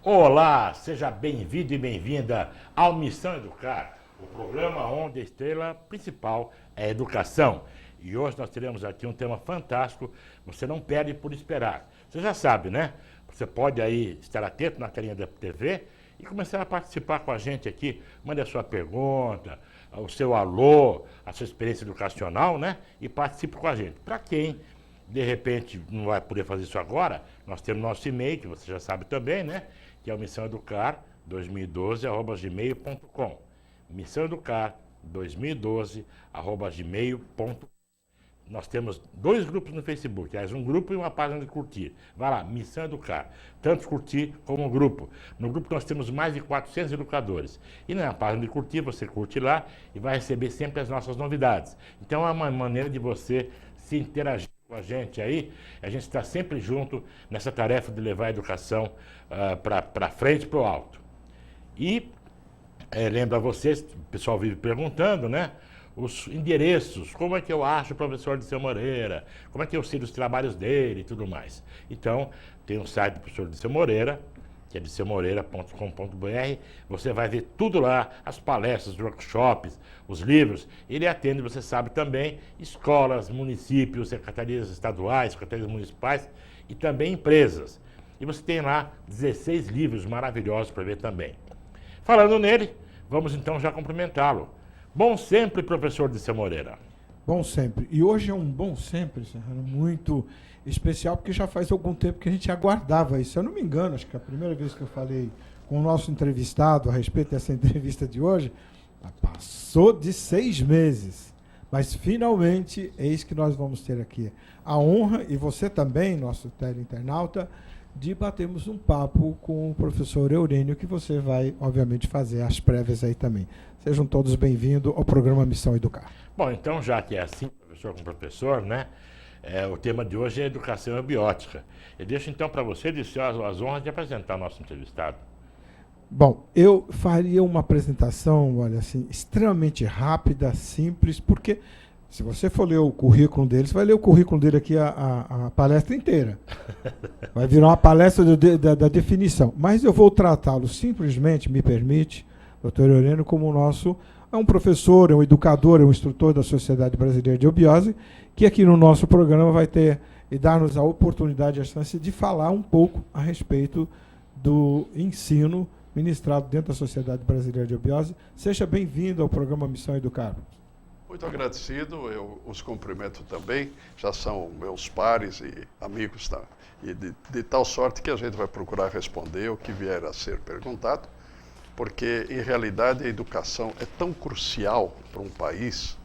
Olá, seja bem-vindo e bem-vinda ao Missão Educar, o programa onde a estrela principal é a educação. E hoje nós teremos aqui um tema fantástico, você não perde por esperar. Você já sabe, né? Você pode aí estar atento na telinha da TV e começar a participar com a gente aqui. Mande a sua pergunta, o seu alô, a sua experiência educacional, né? E participe com a gente. Para quem de repente não vai poder fazer isso agora, nós temos nosso e-mail, que você já sabe também, né? Que é o missãoeducar2012@gmail.com. missãoeducar2012@gmail.com. Nós temos 2 grupos no Facebook, aliás, um grupo e uma página de curtir. Vai lá, Missão Educar, tanto curtir como grupo. No grupo nós temos mais de 400 educadores. E na página de curtir, você curte lá e vai receber sempre as nossas novidades. Então é uma maneira de você se interagir com a gente aí. A gente está sempre junto nessa tarefa de levar a educação para frente, para o alto. E lembro a vocês, o pessoal vive perguntando, né? Os endereços, como é que eu acho o professor Dirceu Moreira, como é que eu sei dos trabalhos dele e tudo mais. Então, tem um site do professor Dirceu Moreira, que é dirceumoreira.com.br, você vai ver tudo lá, as palestras, os workshops, os livros. Ele atende, você sabe também, escolas, municípios, secretarias estaduais, secretarias municipais e também empresas. E você tem lá 16 livros maravilhosos para ver também. Falando nele, vamos então já cumprimentá-lo. Bom sempre, professor Dirceu Moreira. Bom sempre. E hoje é um bom sempre, Serrano, muito especial, porque já faz algum tempo que a gente aguardava isso. Se eu não me engano, acho que a primeira vez que eu falei com o nosso entrevistado a respeito dessa entrevista de hoje, passou de 6 meses. Mas, finalmente, eis que nós vamos ter aqui a honra, e você também, nosso teleinternauta, de batermos um papo com o professor Eurênio, que você vai, obviamente, fazer as prévias aí também. Sejam todos bem-vindos ao programa Missão Educar. Bom, então, já que é assim, professor com professor, né? O tema de hoje é educação abiótica. Eu deixo, então, para você, Dirceu, as honras de apresentar o nosso entrevistado. Bom, eu faria uma apresentação, olha assim, extremamente rápida, simples, porque se você for ler o currículo dele, você vai ler o currículo dele aqui, a palestra inteira. Vai virar uma palestra da definição. Mas eu vou tratá-lo simplesmente, me permite, doutor Eurênio, como o nosso, é um professor, é um educador, é um instrutor da Sociedade Brasileira de Eubiose, que aqui no nosso programa vai ter e dar-nos a oportunidade e a chance de falar um pouco a respeito do ensino ministrado dentro da Sociedade Brasileira de Eubiose. Seja bem-vindo ao programa Missão Educar. Muito agradecido, eu os cumprimento também, já são meus pares e amigos, tá? E de tal sorte que a gente vai procurar responder o que vier a ser perguntado, porque em realidade a educação é tão crucial para um país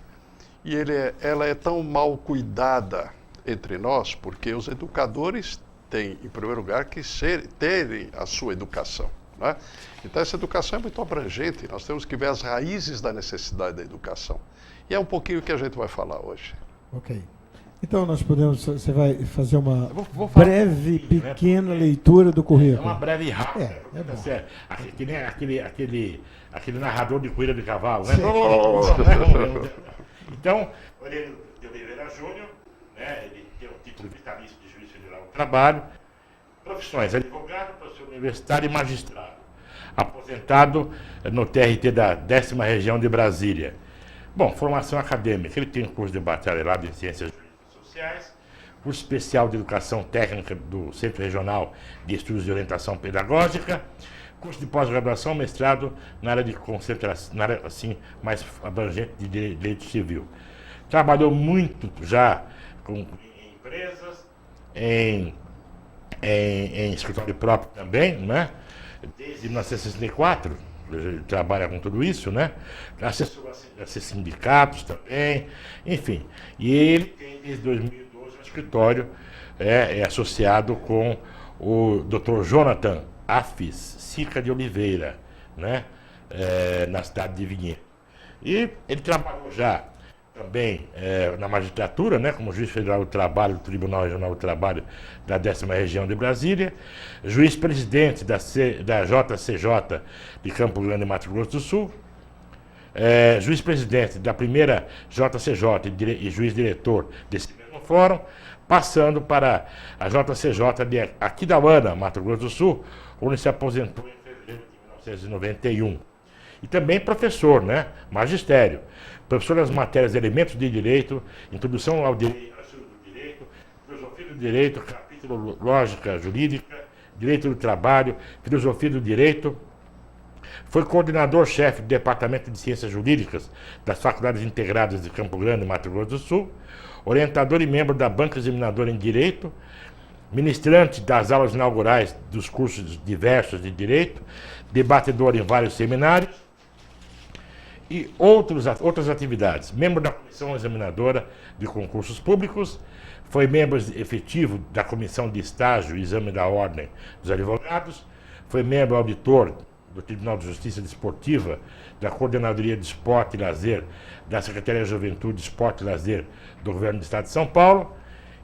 e ela é tão mal cuidada entre nós, porque os educadores têm, em primeiro lugar, que terem a sua educação. Né? Então essa educação é muito abrangente, nós temos que ver as raízes da necessidade da educação. E é um pouquinho o que a gente vai falar hoje. Ok. Então nós podemos, você vai fazer uma breve, pequena leitura do currículo. Uma breve e rápida. É bom. Certo. Que nem aquele narrador de corrida de cavalo, né? Então, Eurênio de Oliveira Júnior, né? Ele tem um título vitalício de juiz federal do trabalho. Profissões: advogado, professor universitário e magistrado. Aposentado no TRT da 10ª Região de Brasília. Bom, formação acadêmica. Ele tem um curso de bacharelado em Ciências Jurídicas Sociais, curso especial de Educação Técnica do Centro Regional de Estudos de Orientação Pedagógica, curso de pós-graduação, mestrado na área de concentração, na área assim, mais abrangente de Direito Civil. Trabalhou muito já em empresas, em escritório próprio também, né? Desde 1964. Ele trabalha com tudo isso, né? Assessor a sindicatos também, enfim. E ele tem, desde 2012, um escritório associado com o Dr. Jonathan Afis Sica de Oliveira, né? Na cidade de Vinhedo. E ele trabalhou já também na magistratura, né, como juiz federal do trabalho do Tribunal Regional do Trabalho da 10ª Região de Brasília, juiz-presidente da JCJ de Campo Grande, Mato Grosso do Sul, juiz-presidente da primeira JCJ e juiz-diretor desse mesmo fórum, passando para a JCJ de Aquidauana, Mato Grosso do Sul, onde se aposentou em fevereiro de 1991. E também professor, né? Magistério. Professor das matérias de elementos de direito, introdução ao direito, filosofia do direito, capítulo lógica jurídica, direito do trabalho, filosofia do direito. Foi coordenador-chefe do Departamento de Ciências Jurídicas das Faculdades Integradas de Campo Grande e Mato Grosso do Sul, orientador e membro da banca examinadora em Direito, ministrante das aulas inaugurais dos cursos diversos de Direito, debatedor em vários seminários e outras atividades. Membro da Comissão Examinadora de Concursos Públicos, foi membro efetivo da Comissão de Estágio e Exame da Ordem dos Advogados, foi membro auditor do Tribunal de Justiça Desportiva, da Coordenadoria de Esporte e Lazer, da Secretaria de Juventude, Esporte e Lazer do Governo do Estado de São Paulo,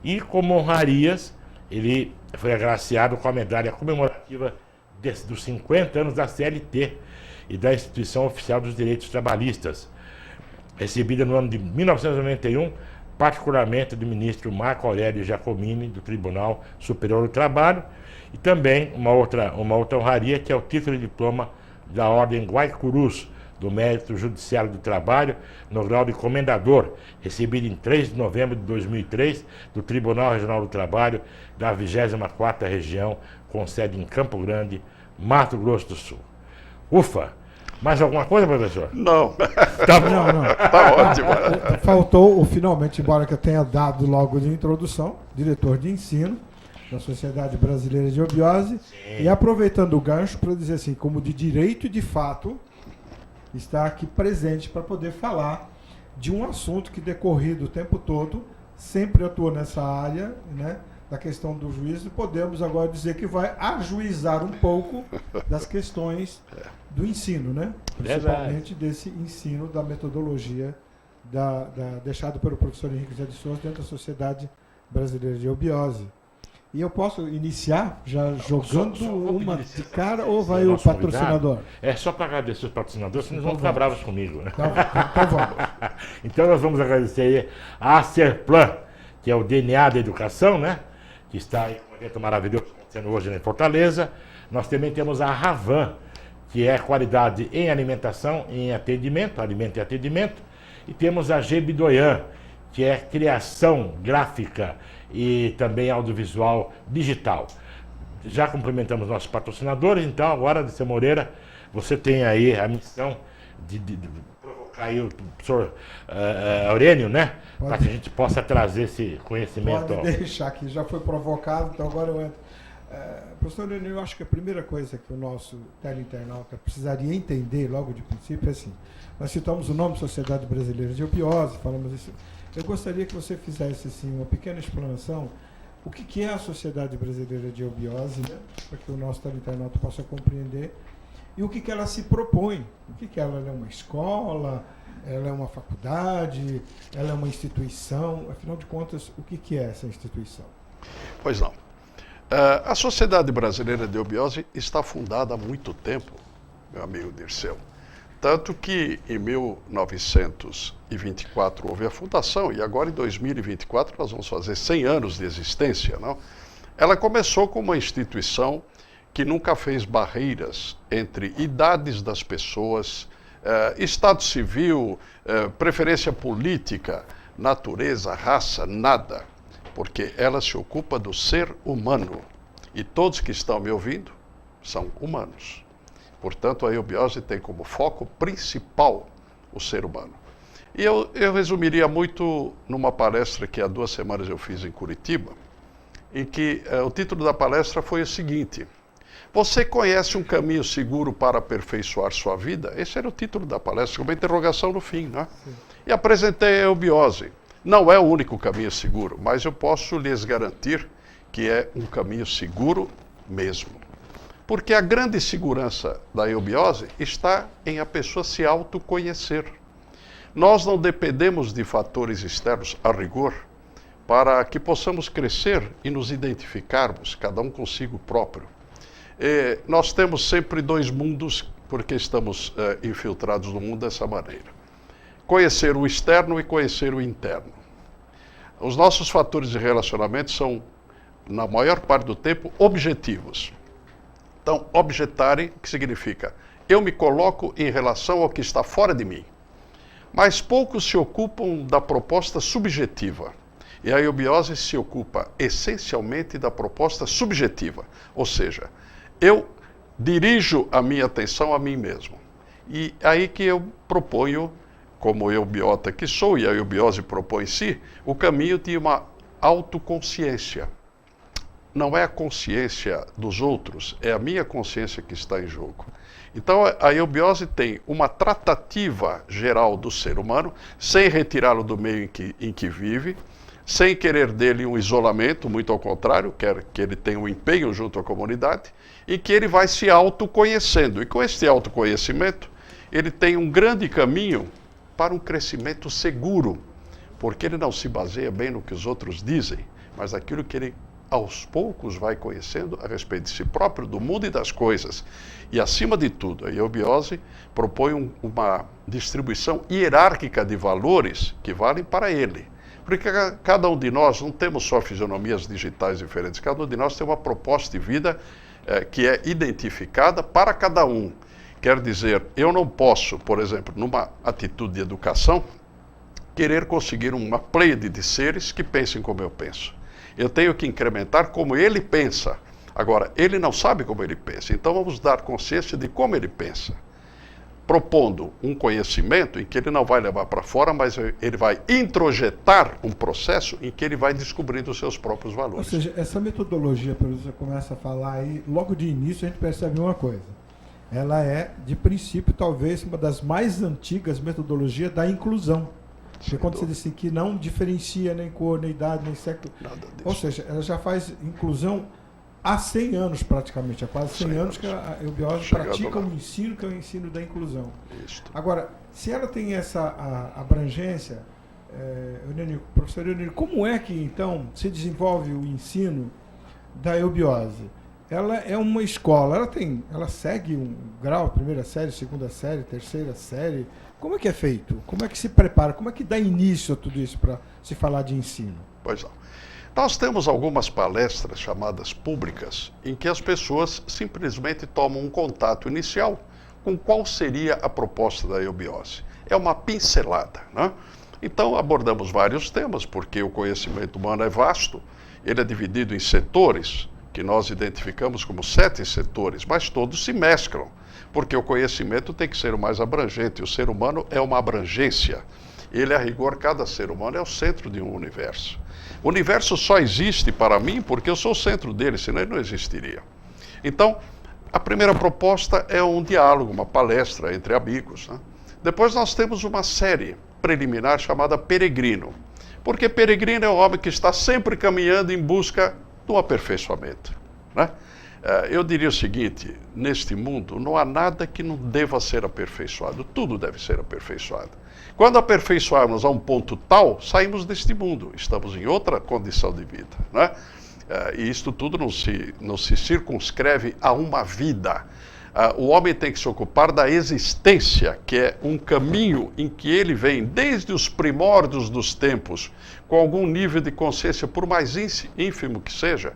e como honrarias, ele foi agraciado com a medalha comemorativa dos 50 anos da CLT e da Instituição Oficial dos Direitos Trabalhistas, recebida no ano de 1991, particularmente do ministro Marco Aurélio Giacomini, do Tribunal Superior do Trabalho, e também uma outra honraria, que é o título de diploma da Ordem Guaicurus, do Mérito Judiciário do Trabalho, no grau de comendador, recebido em 3 de novembro de 2003, do Tribunal Regional do Trabalho, da 24ª Região, com sede em Campo Grande, Mato Grosso do Sul. Ufa! Mais alguma coisa, professor? Não. Tá bom. Não. Tá ótimo. Faltou, finalmente, embora que eu tenha dado logo de introdução, diretor de ensino da Sociedade Brasileira de Obiose. Sim. E aproveitando o gancho para dizer assim, como de direito e de fato, está aqui presente para poder falar de um assunto que, decorrido o tempo todo, sempre atuou nessa área, né, da questão do juízo. Podemos agora dizer que vai ajuizar um pouco das questões do ensino, né? Principalmente desse ensino da metodologia deixado pelo professor Henrique José de Souza dentro da Sociedade Brasileira de Obiose. E eu posso iniciar já jogando uma de cara ou vai o patrocinador? É só para agradecer os patrocinadores, senão eles vão ficar bravos comigo. Né? Então vamos. Então nós vamos agradecer a Acerplan, que é o DNA da educação, né? Que está em um evento maravilhoso acontecendo hoje em Fortaleza. Nós também temos a Ravan, que é qualidade em alimentação, em atendimento, alimento e atendimento. E temos a Gebidoyan, que é criação gráfica e também audiovisual digital. Já cumprimentamos nossos patrocinadores, então agora, Dr. Moreira, você tem aí a missão de provocar aí o professor Aurênio, né? Para que a gente possa trazer esse conhecimento. Pode deixar aqui, já foi provocado, então agora eu entro. Professor Aurênio, eu acho que a primeira coisa que o nosso teleinternauta precisaria entender logo de princípio é assim, nós citamos o nome Sociedade Brasileira de Obiose, falamos isso. Eu gostaria que você fizesse assim, uma pequena explanação, o que é a Sociedade Brasileira de Obiose, né? Para que o nosso teleinternauta possa compreender, e o que ela se propõe, o que ela é uma escola, ela é uma faculdade, ela é uma instituição, afinal de contas, o que é essa instituição? Pois não. A Sociedade Brasileira de Obiose está fundada há muito tempo, meu amigo Dirceu. Tanto que em 1924 houve a fundação e agora em 2024 nós vamos fazer 100 anos de existência, não? Ela começou como uma instituição que nunca fez barreiras entre idades das pessoas, estado civil, preferência política, natureza, raça, nada. Porque ela se ocupa do ser humano. E todos que estão me ouvindo são humanos. Portanto, a Obiose tem como foco principal o ser humano. E eu resumiria muito numa palestra que há 2 semanas eu fiz em Curitiba, em que o título da palestra foi o seguinte: você conhece um caminho seguro para aperfeiçoar sua vida? Esse era o título da palestra, com uma interrogação no fim, né? E apresentei a Obiose. Não é o único caminho seguro, mas eu posso lhes garantir que é um caminho seguro mesmo. Porque a grande segurança da eubiose está em a pessoa se autoconhecer. Nós não dependemos de fatores externos a rigor para que possamos crescer e nos identificarmos, cada um consigo próprio. Nós temos sempre 2 mundos porque estamos infiltrados no mundo dessa maneira. Conhecer o externo e conhecer o interno. Os nossos fatores de relacionamento são, na maior parte do tempo, objetivos. Então, objetare, que significa, eu me coloco em relação ao que está fora de mim. Mas poucos se ocupam da proposta subjetiva. E a eubiose se ocupa essencialmente da proposta subjetiva. Ou seja, eu dirijo a minha atenção a mim mesmo. E aí que eu proponho, como eubiota que sou, e a eubiose propõe em si, o caminho de uma autoconsciência. Não é a consciência dos outros, é a minha consciência que está em jogo. Então, a eubiose tem uma tratativa geral do ser humano, sem retirá-lo do meio em que vive, sem querer dele um isolamento, muito ao contrário, quer que ele tenha um empenho junto à comunidade, e que ele vai se autoconhecendo. E com esse autoconhecimento, ele tem um grande caminho para um crescimento seguro, porque ele não se baseia bem no que os outros dizem, mas naquilo que ele aos poucos vai conhecendo a respeito de si próprio, do mundo e das coisas. E, acima de tudo, a eubiose propõe uma distribuição hierárquica de valores que valem para ele. Porque cada um de nós não temos só fisionomias digitais diferentes, cada um de nós tem uma proposta de vida que é identificada para cada um. Quer dizer, eu não posso, por exemplo, numa atitude de educação, querer conseguir uma pleiade de seres que pensem como eu penso. Eu tenho que incrementar como ele pensa. Agora, ele não sabe como ele pensa, então vamos dar consciência de como ele pensa. Propondo um conhecimento em que ele não vai levar para fora, mas ele vai introjetar um processo em que ele vai descobrindo os seus próprios valores. Ou seja, essa metodologia, pelo que você começa a falar aí, logo de início a gente percebe uma coisa. Ela é, de princípio, talvez uma das mais antigas metodologias da inclusão. Porque quando você diz assim, que não diferencia nem cor, nem idade, nem sexo. Ou seja, ela já faz inclusão há 100 anos praticamente, há quase 100 anos que a eubiose pratica um ensino que é o ensino da inclusão. Isso. Agora, se ela tem essa abrangência, professor Eunênio, como é que então se desenvolve o ensino da eubiose? Ela é uma escola, ela segue um grau, primeira série, segunda série, terceira série. Como é que é feito? Como é que se prepara? Como é que dá início a tudo isso para se falar de ensino? Pois não. Nós temos algumas palestras chamadas públicas em que as pessoas simplesmente tomam um contato inicial com qual seria a proposta da eubiose. É uma pincelada, né? Então abordamos vários temas, porque o conhecimento humano é vasto, ele é dividido em setores, que nós identificamos como 7 setores, mas todos se mesclam, porque o conhecimento tem que ser o mais abrangente, o ser humano é uma abrangência. Ele, a rigor, cada ser humano é o centro de um universo. O universo só existe para mim porque eu sou o centro dele, senão ele não existiria. Então, a primeira proposta é um diálogo, uma palestra entre amigos, né? Depois nós temos uma série preliminar chamada Peregrino, porque peregrino é o homem que está sempre caminhando em busca do aperfeiçoamento, né? Eu diria o seguinte, neste mundo não há nada que não deva ser aperfeiçoado, tudo deve ser aperfeiçoado. Quando aperfeiçoarmos a um ponto tal, saímos deste mundo, estamos em outra condição de vida, né? E isto tudo não se circunscreve a uma vida. O homem tem que se ocupar da existência, que é um caminho em que ele vem desde os primórdios dos tempos, com algum nível de consciência, por mais ínfimo que seja,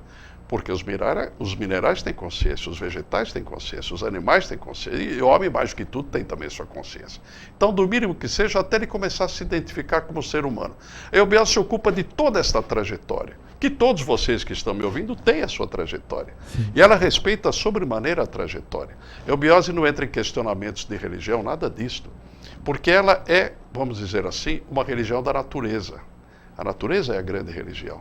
porque os minerais têm consciência, os vegetais têm consciência, os animais têm consciência, e o homem, mais do que tudo, tem também sua consciência. Então, do mínimo que seja, até ele começar a se identificar como ser humano. A eubiose se ocupa de toda esta trajetória, que todos vocês que estão me ouvindo têm a sua trajetória. Sim. E ela respeita sobremaneira a trajetória. A eubiose não entra em questionamentos de religião, nada disto, porque ela é, vamos dizer assim, uma religião da natureza. A natureza é a grande religião.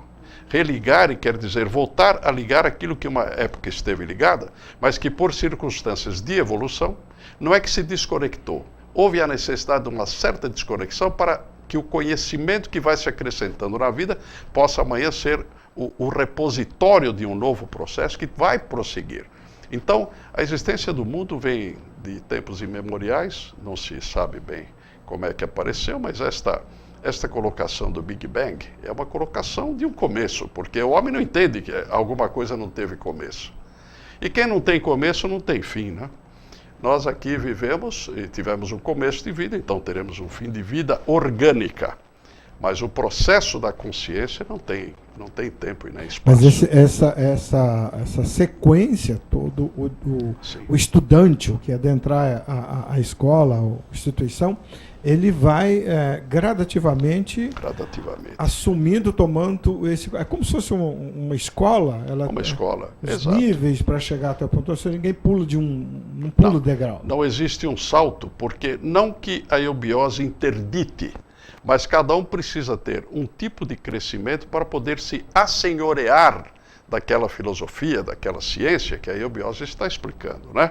Religar quer dizer voltar a ligar aquilo que uma época esteve ligada, mas que por circunstâncias de evolução, não é que se desconectou. Houve a necessidade de uma certa desconexão para que o conhecimento que vai se acrescentando na vida possa amanhã ser o repositório de um novo processo que vai prosseguir. Então, a existência do mundo vem de tempos imemoriais, não se sabe bem como é que apareceu, mas esta colocação do Big Bang é uma colocação de um começo, porque o homem não entende que alguma coisa não teve começo. E quem não tem começo não tem fim, né? Nós aqui vivemos e tivemos um começo de vida, então teremos um fim de vida orgânica. Mas o processo da consciência não tem tempo e nem espaço. Mas essa sequência, todo o estudante, o que adentrar a escola, a instituição, ele vai gradativamente assumindo, tomando esse... É como se fosse uma escola. Uma escola, os exato. Níveis para chegar até o ponto. Ou seja, ninguém pula não pula o degrau. Não existe um salto, porque não que a eubiose interdite, mas cada um precisa ter um tipo de crescimento para poder se assenhorear daquela filosofia, daquela ciência que a eubiose está explicando, né?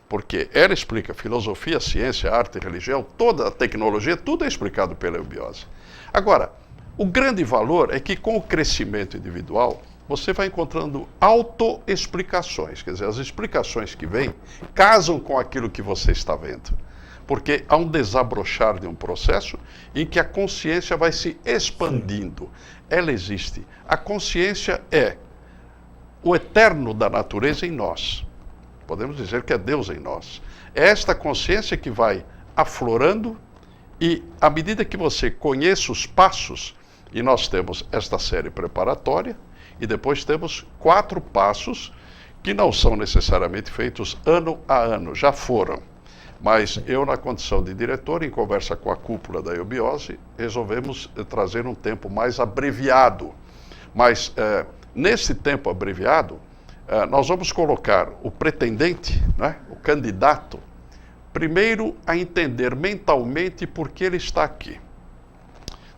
Porque ela explica filosofia, ciência, arte, religião, toda a tecnologia, tudo é explicado pela eubiose. Agora, o grande valor é que com o crescimento individual, você vai encontrando autoexplicações, quer dizer, as explicações que vêm casam com aquilo que você está vendo. Porque há um desabrochar de um processo em que a consciência vai se expandindo. Ela existe. A consciência é o eterno da natureza em nós. Podemos dizer que é Deus em nós. É esta consciência que vai aflorando e, à medida que você conhece os passos, e nós temos esta série preparatória, e depois temos 4 passos que não são necessariamente feitos ano a ano, já foram. Mas eu, na condição de diretor, em conversa com a cúpula da eubiose, resolvemos trazer um tempo mais abreviado. Mas, nesse tempo abreviado, nós vamos colocar o pretendente, né, o candidato, primeiro a entender mentalmente por que ele está aqui.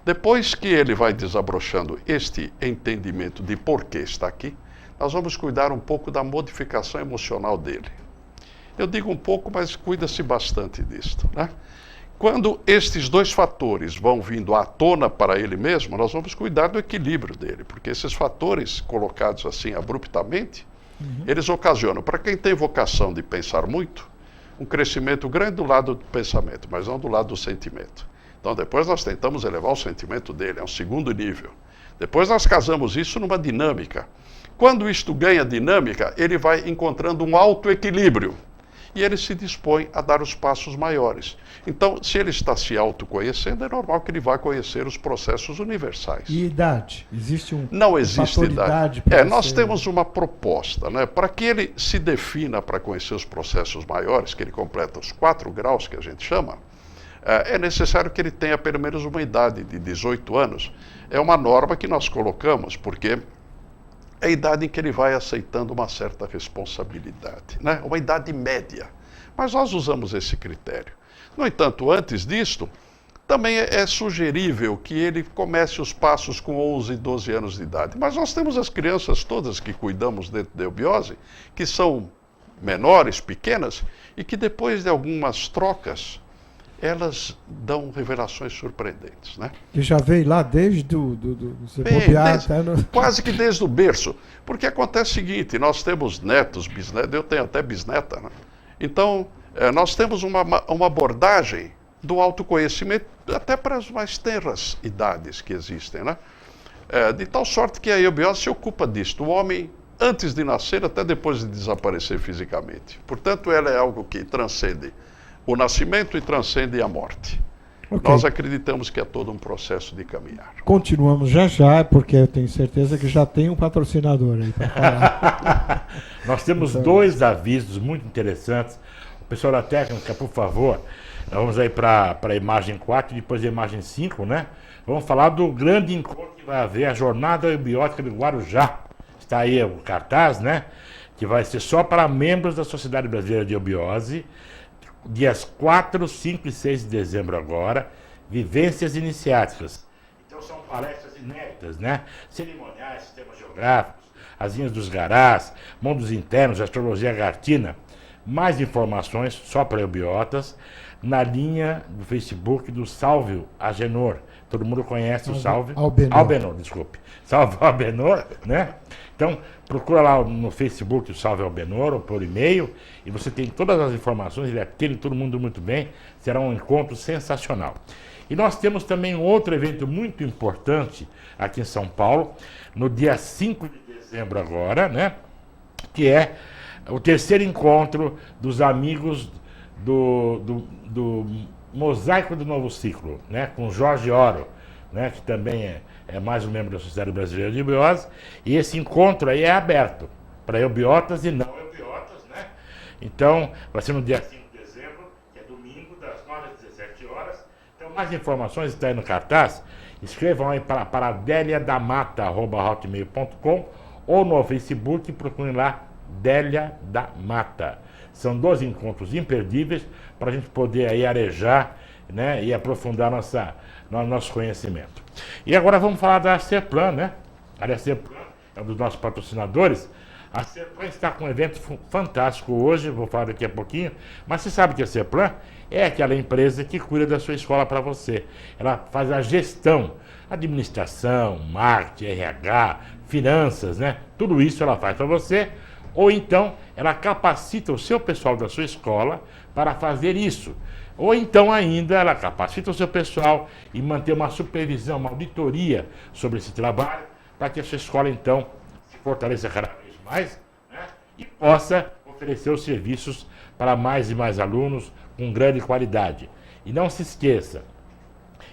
Depois que ele vai desabrochando este entendimento de por que está aqui, nós vamos cuidar um pouco da modificação emocional dele. Eu digo um pouco, mas cuida-se bastante disto, né? Quando estes 2 fatores vão vindo à tona para ele mesmo, nós vamos cuidar do equilíbrio dele, porque esses fatores colocados assim abruptamente, eles ocasionam, para quem tem vocação de pensar muito, um crescimento grande do lado do pensamento, mas não do lado do sentimento. Então depois nós tentamos elevar o sentimento dele, é um segundo nível. Depois nós casamos isso numa dinâmica. Quando isto ganha dinâmica, ele vai encontrando um autoequilíbrio. E ele se dispõe a dar os passos maiores. Então, se ele está se autoconhecendo, é normal que ele vá conhecer os processos universais. E idade? Existe Não existe idade. Nós você... temos uma proposta, né? Para que ele se defina para conhecer os processos maiores, que ele completa os 4 graus que a gente chama, é necessário que ele tenha pelo menos uma idade de 18 anos. É uma norma que nós colocamos, porque é a idade em que ele vai aceitando uma certa responsabilidade, né? Uma idade média. Mas nós usamos esse critério. No entanto, antes disto, também é sugerível que ele comece os passos com 11, 12 anos de idade. Mas nós temos as crianças todas que cuidamos dentro da eubiose, que são menores, pequenas, e que depois de algumas trocas, elas dão revelações surpreendentes, né? Que já veio lá desde quase que desde o berço. Porque acontece o seguinte, nós temos netos, bisnetos, eu tenho até bisneta, né? Então, nós temos uma abordagem do autoconhecimento até para as mais tenras idades que existem, né? De tal sorte que a eubiose se ocupa disto. O homem, antes de nascer, até depois de desaparecer fisicamente. Portanto, ela é algo que transcende o nascimento e transcende a morte. Okay. Nós acreditamos que é todo um processo de caminhar. Continuamos já, porque eu tenho certeza que já tem um patrocinador aí para falar. Nós temos então 2 avisos muito interessantes. O pessoal da técnica, por favor, vamos aí para a imagem 4 e depois a imagem 5, né? Vamos falar do grande encontro que vai haver, a Jornada Eubiótica do Guarujá. Está aí o cartaz, né? Que vai ser só para membros da Sociedade Brasileira de Eubiose. Dias 4, 5 e 6 de dezembro agora, vivências iniciáticas. Então são palestras inéditas, né? Cerimoniais, sistemas geográficos, as linhas dos garás, mundos internos, astrologia gartina. Mais informações, só para eubiotas, na linha do Facebook do Salve Agenor. Todo mundo conhece o Salve Albenor, desculpe. Salve Albenor, né? Então, procura lá no Facebook o Salve Albenor ou por e-mail e você tem todas as informações, ele atende todo mundo muito bem, será um encontro sensacional. E nós temos também um outro evento muito importante aqui em São Paulo, no dia 5 de dezembro agora, né? Que é o terceiro encontro dos amigos do Mosaico do Novo Ciclo, né, com Jorge Oro, né, que também é mais um membro da Sociedade Brasileira de Eubiose, e esse encontro aí é aberto para eubiotas e não eubiotas, né? Então, vai ser no dia 5 de dezembro, que é domingo, das 9 às 17 horas. Então, mais informações está aí no cartaz. Escrevam aí para deliadamata@hotmail.com ou no Facebook, procurem lá Délia da Mata. São 2 encontros imperdíveis para a gente poder aí arejar, né, e aprofundar nosso conhecimento. E agora vamos falar da Serplan, né? A Serplan é um dos nossos patrocinadores. A Serplan está com um evento fantástico hoje, vou falar daqui a pouquinho, mas você sabe que a Serplan é aquela empresa que cuida da sua escola para você. Ela faz a gestão, administração, marketing, RH, finanças, né? Tudo isso ela faz para você. Ou então, ela capacita o seu pessoal da sua escola para fazer isso. Ou então ainda, ela capacita o seu pessoal e manter uma supervisão, uma auditoria sobre esse trabalho, para que a sua escola, então, se fortaleça cada vez mais, né, e possa oferecer os serviços para mais e mais alunos com grande qualidade. E não se esqueça,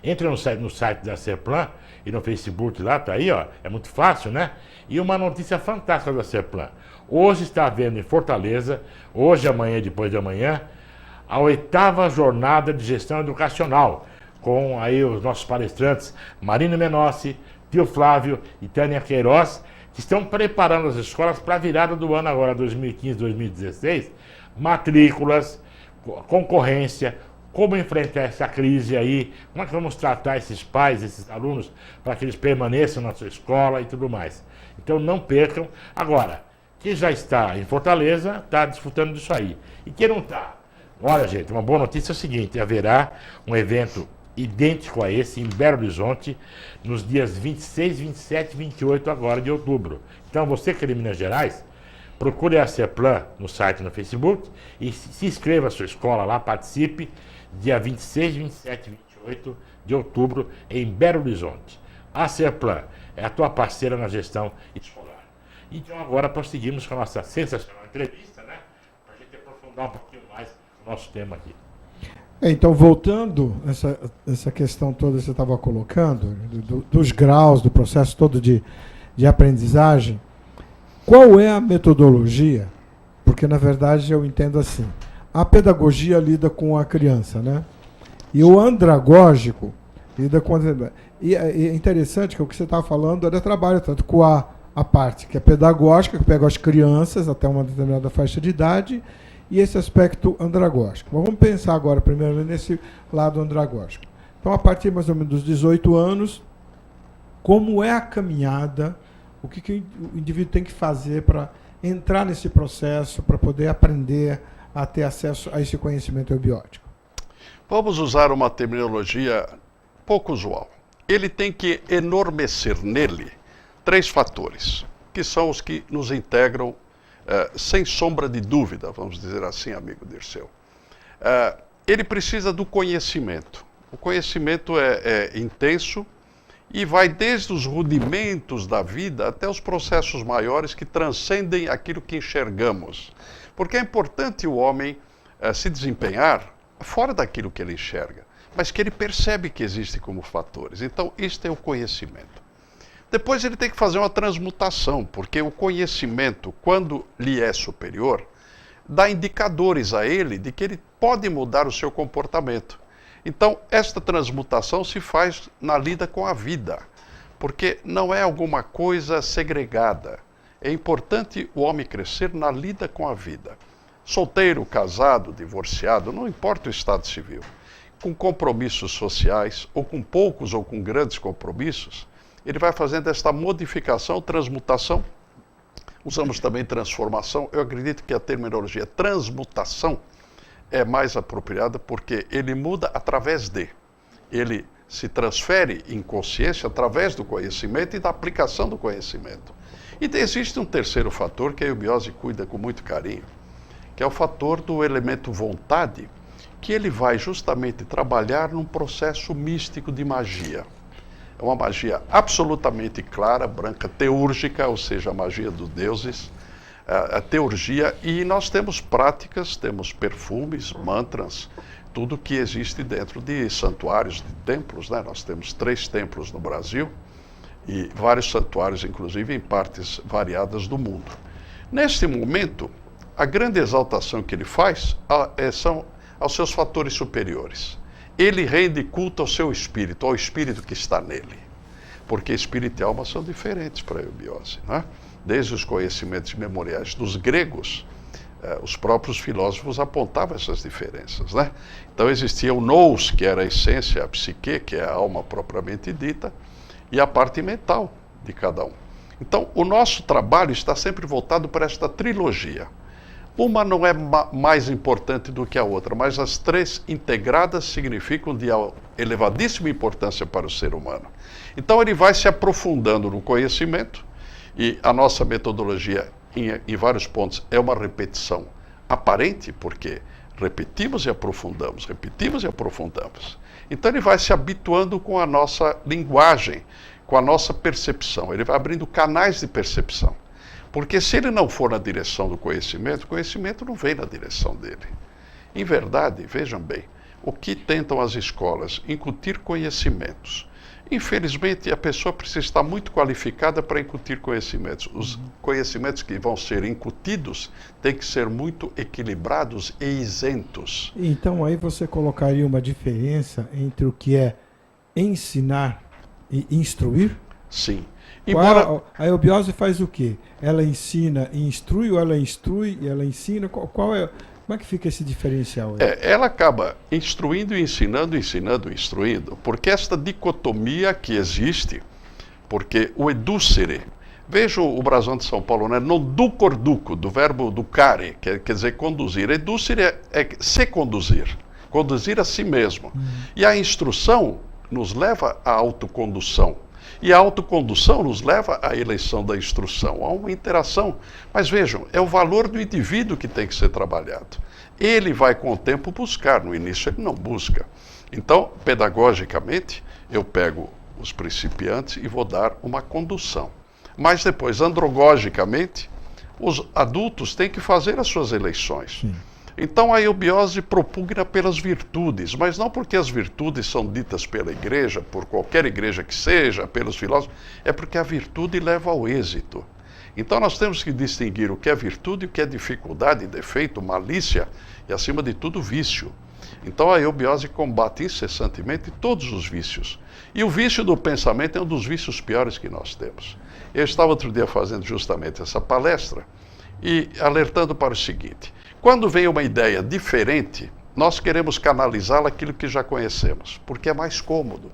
entre no site da Serplan e no Facebook lá, tá aí, ó, é muito fácil, né? E uma notícia fantástica da Serplan. Hoje está havendo em Fortaleza, hoje, amanhã e depois de amanhã, a 8ª jornada de gestão educacional, com aí os nossos palestrantes Marina Menossi, Tio Flávio e Tânia Queiroz, que estão preparando as escolas para a virada do ano agora, 2015-2016, matrículas, concorrência, como enfrentar essa crise aí, como é que vamos tratar esses pais, esses alunos, para que eles permaneçam na sua escola e tudo mais. Então não percam. Agora, quem já está em Fortaleza está desfrutando disso aí. E quem não está? Olha, gente, uma boa notícia é o seguinte: haverá um evento idêntico a esse em Belo Horizonte nos dias 26, 27 e 28 agora de outubro. Então você que é de Minas Gerais, procure a Serplan no site e no Facebook e se inscreva a sua escola lá, participe, dia 26, 27 e 28 de outubro em Belo Horizonte. A Serplan é a tua parceira na gestão escolar. Então agora prosseguimos com a nossa sensacional entrevista, né? Para a gente aprofundar um pouquinho mais o nosso tema aqui. Então, voltando essa questão toda que você estava colocando, dos graus, do processo todo de aprendizagem, qual é a metodologia? Porque, na verdade, eu entendo assim, a pedagogia lida com a criança, né? E o andragógico lida com... E é interessante que o que você estava falando era trabalho tanto com a parte que é pedagógica, que pega as crianças até uma determinada faixa de idade, e esse aspecto andragógico. Mas vamos pensar agora, primeiro, nesse lado andragógico. Então, a partir mais ou menos dos 18 anos, como é a caminhada, o que o indivíduo tem que fazer para entrar nesse processo, para poder aprender a ter acesso a esse conhecimento eubiótico? Vamos usar uma terminologia pouco usual. Ele tem que enormecer nele 3 fatores, que são os que nos integram sem sombra de dúvida, vamos dizer assim, amigo Dirceu. Ele precisa do conhecimento. O conhecimento é intenso e vai desde os rudimentos da vida até os processos maiores que transcendem aquilo que enxergamos. Porque é importante o homem se desempenhar fora daquilo que ele enxerga, mas que ele percebe que existe como fatores. Então, isto é o conhecimento. Depois ele tem que fazer uma transmutação, porque o conhecimento, quando lhe é superior, dá indicadores a ele de que ele pode mudar o seu comportamento. Então, esta transmutação se faz na lida com a vida, porque não é alguma coisa segregada. É importante o homem crescer na lida com a vida. Solteiro, casado, divorciado, não importa o estado civil, com compromissos sociais, ou com poucos ou com grandes compromissos, ele vai fazendo esta modificação, transmutação. Usamos também transformação. Eu acredito que a terminologia transmutação é mais apropriada porque ele muda através de. Ele se transfere em consciência através do conhecimento e da aplicação do conhecimento. E existe um terceiro fator que a eubiose cuida com muito carinho, que é o fator do elemento vontade, que ele vai justamente trabalhar num processo místico de magia. É uma magia absolutamente clara, branca, teúrgica, ou seja, a magia dos deuses, a teurgia, e nós temos práticas, temos perfumes, mantras, tudo que existe dentro de santuários, de templos, né? Nós temos 3 templos no Brasil e vários santuários, inclusive, em partes variadas do mundo. Neste momento, a grande exaltação que ele faz são aos seus fatores superiores. Ele rende culto ao seu espírito, ao espírito que está nele. Porque espírito e alma são diferentes para a eubiose, né? Desde os conhecimentos memoriais dos gregos, os próprios filósofos apontavam essas diferenças, né? Então existia o nous, que era a essência, a psique, que é a alma propriamente dita, e a parte mental de cada um. Então o nosso trabalho está sempre voltado para esta trilogia. Uma não é mais importante do que a outra, mas as 3 integradas significam de elevadíssima importância para o ser humano. Então ele vai se aprofundando no conhecimento, e a nossa metodologia, em vários pontos, é uma repetição aparente, porque repetimos e aprofundamos, repetimos e aprofundamos. Então ele vai se habituando com a nossa linguagem, com a nossa percepção, ele vai abrindo canais de percepção. Porque se ele não for na direção do conhecimento, o conhecimento não vem na direção dele. Em verdade, vejam bem, o que tentam as escolas? Incutir conhecimentos. Infelizmente, a pessoa precisa estar muito qualificada para incutir conhecimentos. Os conhecimentos que vão ser incutidos têm que ser muito equilibrados e isentos. Então aí você colocaria uma diferença entre o que é ensinar e instruir? Sim. A eubiose faz o quê? Ela ensina e instrui, ou ela instrui e ela ensina? Como é que fica esse diferencial aí? Ela acaba instruindo e ensinando, ensinando e instruindo, porque esta dicotomia que existe, porque o educere, veja o brasão de São Paulo, né? Non ducor duco, do verbo ducare, quer dizer conduzir. Educere é se conduzir, conduzir a si mesmo. E a instrução nos leva à autocondução. E a autocondução nos leva à eleição da instrução, a uma interação. Mas vejam, é o valor do indivíduo que tem que ser trabalhado. Ele vai com o tempo buscar, no início ele não busca. Então, pedagogicamente, eu pego os principiantes e vou dar uma condução. Mas depois, andragogicamente, os adultos têm que fazer as suas eleições. Sim. Então a eubiose propugna pelas virtudes, mas não porque as virtudes são ditas pela igreja, por qualquer igreja que seja, pelos filósofos, é porque a virtude leva ao êxito. Então nós temos que distinguir o que é virtude, o que é dificuldade, defeito, malícia e, acima de tudo, vício. Então a eubiose combate incessantemente todos os vícios. E o vício do pensamento é um dos vícios piores que nós temos. Eu estava outro dia fazendo justamente essa palestra e alertando para o seguinte: quando vem uma ideia diferente, nós queremos canalizá-la aquilo que já conhecemos, porque é mais cômodo.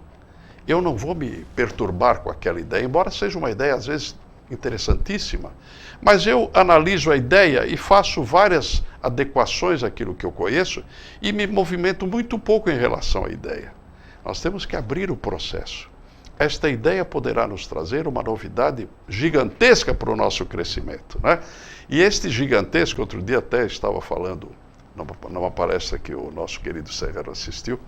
Eu não vou me perturbar com aquela ideia, embora seja uma ideia, às vezes, interessantíssima, mas eu analiso a ideia e faço várias adequações àquilo que eu conheço e me movimento muito pouco em relação à ideia. Nós temos que abrir o processo. Esta ideia poderá nos trazer uma novidade gigantesca para o nosso crescimento, né? E este gigantesco, outro dia até estava falando numa palestra que o nosso querido Serra assistiu,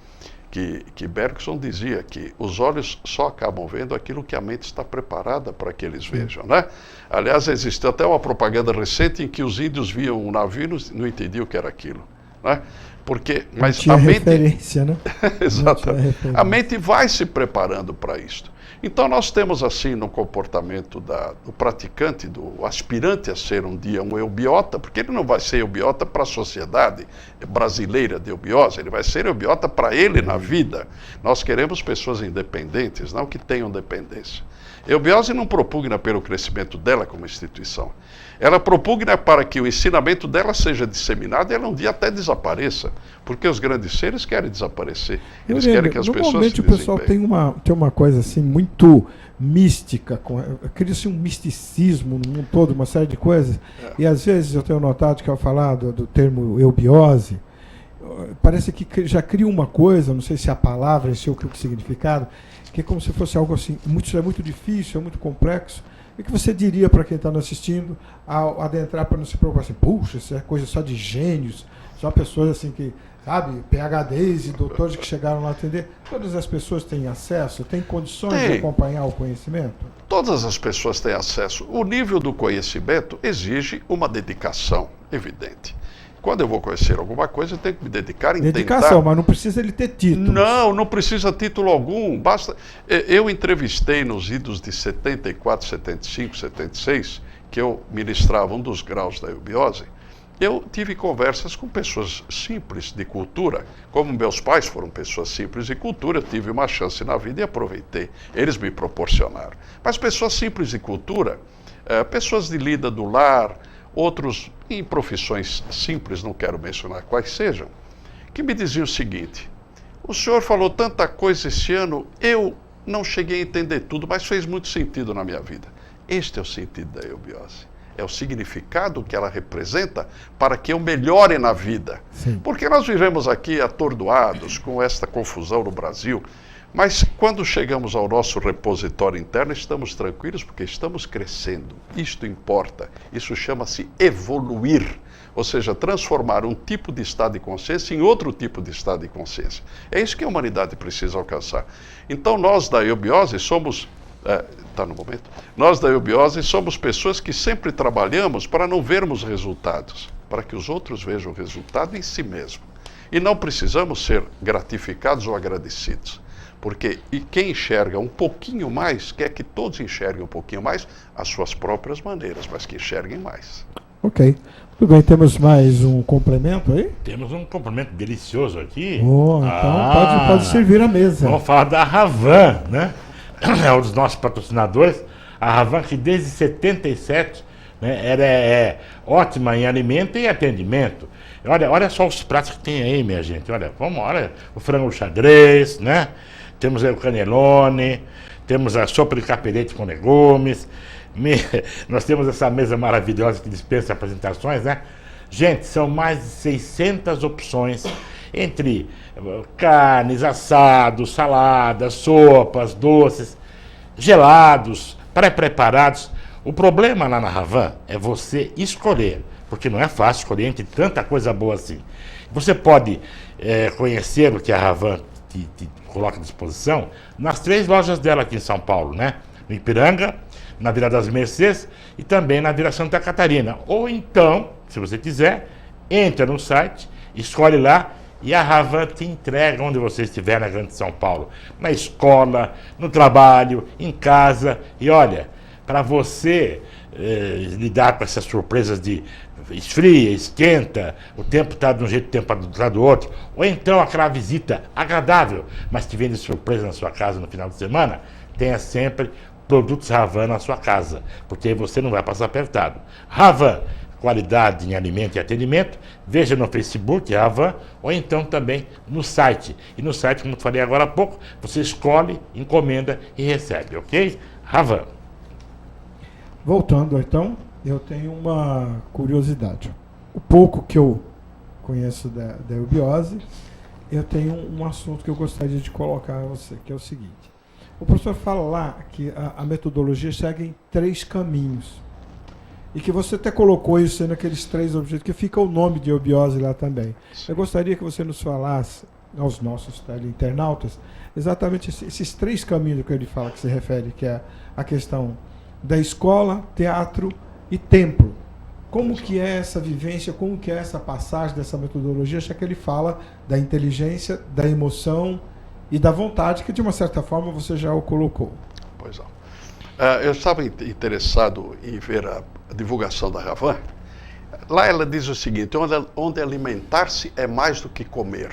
que Bergson dizia que os olhos só acabam vendo aquilo que a mente está preparada para que eles vejam, né? Aliás, existe até uma propaganda recente em que os índios viam um navio e não entendiam o que era aquilo, né? Porque, mas não tinha referência, né? Exatamente. A mente vai se preparando para isto. Então nós temos assim no comportamento do praticante, do aspirante a ser um dia um eubiota, porque ele não vai ser eubiota para a sociedade brasileira de eubiose, ele vai ser eubiota para ele na vida. Nós queremos pessoas independentes, não que tenham dependência. Eubiose não propugna pelo crescimento dela como instituição. Ela propugna para que o ensinamento dela seja disseminado e ela um dia até desapareça, porque os grandes seres querem desaparecer. Eles querem que as pessoas se normalmente o pessoal tem uma coisa assim muito mística, cria-se um misticismo no mundo todo, uma série de coisas, e às vezes eu tenho notado que ao falar do termo eubiose, parece que já cria uma coisa, não sei se a palavra, se é o significado, que é como se fosse algo assim, é muito difícil, é muito complexo. O que você diria para quem está nos assistindo ao adentrar para não se preocupar assim, puxa, isso é coisa só de gênios, só pessoas assim que sabe, PhDs e doutores que chegaram lá a atender, todas as pessoas têm acesso, têm condições de acompanhar o conhecimento? Todas as pessoas têm acesso. O nível do conhecimento exige uma dedicação, evidente. Quando eu vou conhecer alguma coisa, eu tenho que me dedicar em Dedicação, mas não precisa ele ter título. Não precisa título algum. Basta. Eu entrevistei nos idos de 74, 75, 76, que eu ministrava um dos graus da eubiose. Eu tive conversas com pessoas simples de cultura. Como meus pais foram pessoas simples de cultura, eu tive uma chance na vida e aproveitei. Eles me proporcionaram. Mas pessoas simples de cultura, pessoas de lida do lar, outros em profissões simples, não quero mencionar quais sejam, que me diziam o seguinte: o senhor falou tanta coisa esse ano, eu não cheguei a entender tudo, mas fez muito sentido na minha vida. Este é o sentido da eubiose. É o significado que ela representa para que eu melhore na vida. Sim. Porque nós vivemos aqui atordoados com esta confusão no Brasil, mas quando chegamos ao nosso repositório interno, estamos tranquilos porque estamos crescendo. Isto importa. Isso chama-se evoluir, ou seja, transformar um tipo de estado de consciência em outro tipo de estado de consciência. É isso que a humanidade precisa alcançar. Então nós da eubiose somos... Está no momento? Nós da eubiose somos pessoas que sempre trabalhamos para não vermos resultados, para que os outros vejam o resultado em si mesmo. E não precisamos ser gratificados ou agradecidos. Porque quem enxerga um pouquinho mais, quer que todos enxerguem um pouquinho mais, às suas próprias maneiras, mas que enxerguem mais. Ok. Tudo bem, temos mais um complemento aí? Temos um complemento delicioso aqui. Então pode servir a mesa. Vamos falar da Ravan, né? É um dos nossos patrocinadores. A Ravan, que desde 77, né, é ótima em alimento e atendimento. Olha só os pratos que tem aí, minha gente. Olha o frango xadrez, né? Temos aí o canelone, temos a sopa de capelete com legumes. Nós temos essa mesa maravilhosa que dispensa apresentações, né? Gente, são mais de 600 opções entre carnes, assados, saladas, sopas, doces, gelados, pré-preparados. O problema lá na Ravan é você escolher, porque não é fácil escolher entre tanta coisa boa assim. Você pode conhecer o que a Ravan te coloca à disposição nas 3 lojas dela aqui em São Paulo, né? No Ipiranga, na Vila das Mercês e também na Vila Santa Catarina. Ou então, se você quiser, entra no site, escolhe lá e a Ravan te entrega onde você estiver na Grande São Paulo. Na escola, no trabalho, em casa. E olha, para você lidar com essas surpresas de esfria, esquenta, o tempo está de um jeito, o tempo está do outro, ou então aquela visita agradável, mas que vem de surpresa na sua casa no final de semana, tenha sempre produtos Ravan na sua casa, porque aí você não vai passar apertado. Ravan, qualidade em alimento e atendimento, veja no Facebook, Ravan, ou então também no site. E no site, como eu falei agora há pouco, você escolhe, encomenda e recebe, ok? Ravan. Voltando então, eu tenho uma curiosidade. O pouco que eu conheço da eubiose, eu tenho um assunto que eu gostaria de colocar a você, que é o seguinte. O professor fala lá que a metodologia segue em 3 caminhos. E que você até colocou isso aí naqueles 3 objetivos, que fica o nome de eubiose lá também. Eu gostaria que você nos falasse, aos nossos teleinternautas, exatamente esses 3 caminhos que ele fala, que se refere, que é a questão da escola, teatro e templo. Como que é essa vivência, como que é essa passagem dessa metodologia, já que ele fala da inteligência, da emoção e da vontade, que de uma certa forma você já o colocou. Pois é. Eu estava interessado em ver a divulgação da Ravan. Lá ela diz o seguinte: onde alimentar-se é mais do que comer.